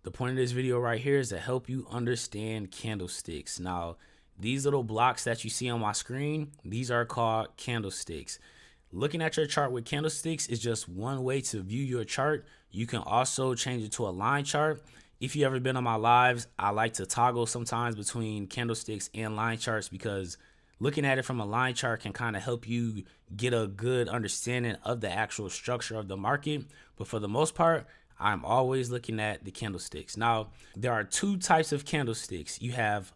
The point of this video right here is to help you understand candlesticks. Now, these little blocks that you see on my screen, these are called candlesticks. Looking at your chart with candlesticks is just one way to view your chart. You can also change it to a line chart. If you ever been on my lives, I like to toggle sometimes between candlesticks and line charts because looking at it from a line chart can kind of help you get a good understanding of the actual structure of the market. But for the most part, I'm always looking at the candlesticks. Now, there are two types of candlesticks. You have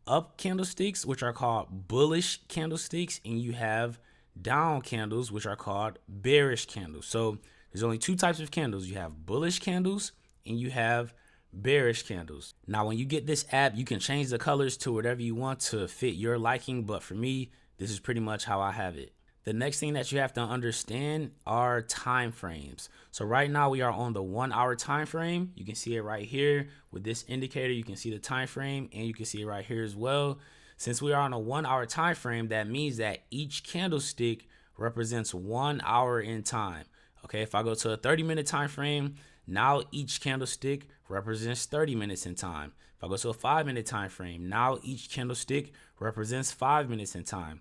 up candlesticks, which are called bullish candlesticks, and you have down candles, which are called bearish candles. So there's only two types of candles. You have bullish candles and you have bearish candles. Now, when you get this app, you can change the colors to whatever you want to fit your liking. But for me, this is pretty much how I have it. The next thing that you have to understand are time frames. So right now we are on the 1 hour time frame. You can see it right here with this indicator. You can see the time frame and you can see it right here as well. Since we are on a 1 hour time frame, that means that each candlestick represents 1 hour in time. Okay, if I go to a 30-minute time frame, now each candlestick represents 30 minutes in time. If I go to a 5-minute time frame, now each candlestick represents 5 minutes in time.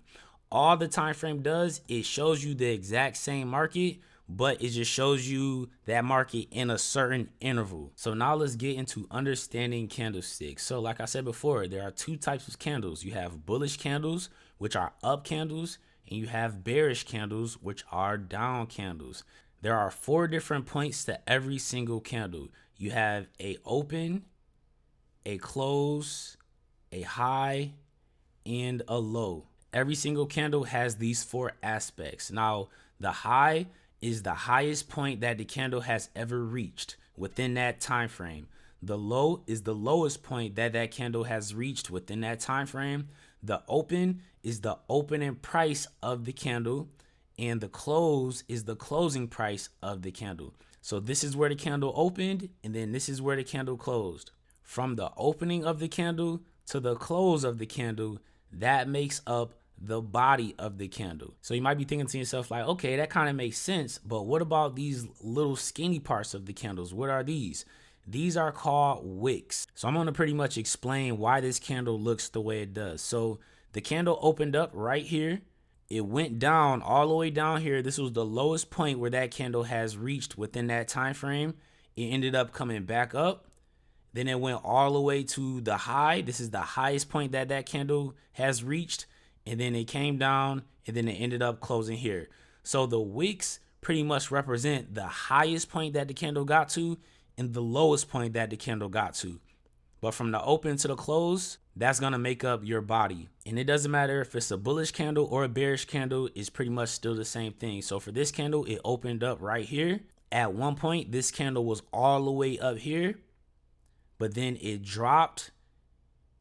All the time frame does, it shows you the exact same market, but it just shows you that market in a certain interval. So now let's get into understanding candlesticks. So like I said before, there are two types of candles. You have bullish candles, which are up candles, and you have bearish candles, which are down candles. There are 4 different points to every single candle. You have a open, a close, a high, and a low. Every single candle has these 4 aspects. Now, the high is the highest point that the candle has ever reached within that time frame. The low is the lowest point that that candle has reached within that time frame. The open is the opening price of the candle, and the close is the closing price of the candle. So this is where the candle opened, and then this is where the candle closed. From the opening of the candle to the close of the candle, that makes up the body of the candle. So you might be thinking to yourself like, okay, that kind of makes sense, but what about these little skinny parts of the candles? What are these? These are called wicks. So I'm going to pretty much explain why this candle looks the way it does. So the candle opened up right here. It went down all the way down here. This was the lowest point where that candle has reached within that time frame. It ended up coming back up. Then it went all the way to the high. This is the highest point that that candle has reached. And then it came down and then it ended up closing here. So the wicks pretty much represent the highest point that the candle got to and the lowest point that the candle got to. But from the open to the close, that's going to make up your body. And it doesn't matter if it's a bullish candle or a bearish candle, it's pretty much still the same thing. So for this candle, it opened up right here. At one point, this candle was all the way up here, but then it dropped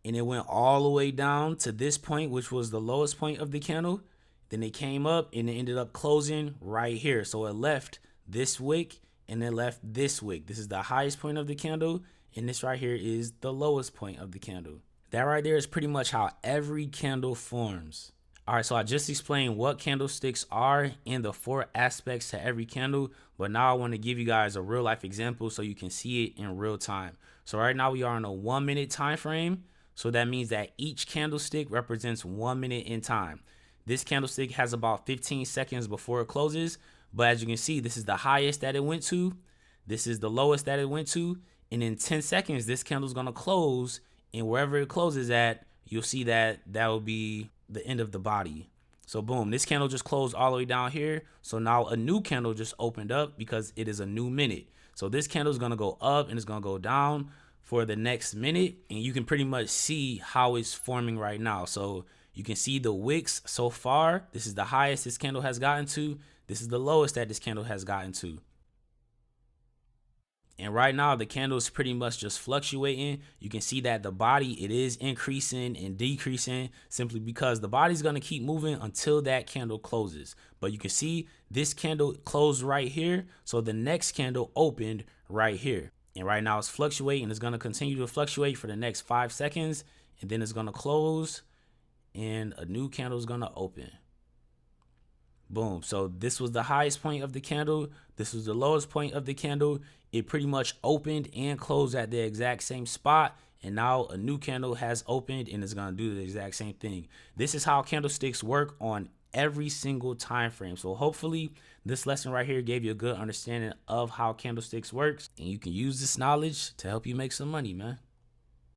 and it went all the way down to this point, which was the lowest point of the candle. Then it came up and it ended up closing right here. So it left this wick and it left this wick. This is the highest point of the candle, and this right here is the lowest point of the candle. That right there is pretty much how every candle forms. All right, so I just explained what candlesticks are and the 4 aspects to every candle, but now I want to give you guys a real life example so you can see it in real time. So right now we are on a 1 minute time frame. So that means that each candlestick represents 1 minute in time. This candlestick has about 15 seconds before it closes. But as you can see, this is the highest that it went to. This is the lowest that it went to. And in 10 seconds, this candle is going to close. And wherever it closes at, you'll see that that will be the end of the body. So boom, this candle just closed all the way down here. So now a new candle just opened up because it is a new minute. So this candle is going to go up and it's going to go down for the next minute, and you can pretty much see how it's forming right now. So you can see the wicks so far. This is the highest this candle has gotten to. This is the lowest that this candle has gotten to. And right now the candle is pretty much just fluctuating. You can see that the body, it is increasing and decreasing simply because the body's going to keep moving until that candle closes. But you can see this candle closed right here. So the next candle opened right here. And right now it's fluctuating. It's going to continue to fluctuate for the next 5 seconds. And then it's going to close and a new candle is going to open. Boom. So this was the highest point of the candle. This was the lowest point of the candle. It pretty much opened and closed at the exact same spot. And now a new candle has opened and is going to do the exact same thing. This is how candlesticks work on every single time frame. So hopefully this lesson right here gave you a good understanding of how candlesticks works, and you can use this knowledge to help you make some money, man.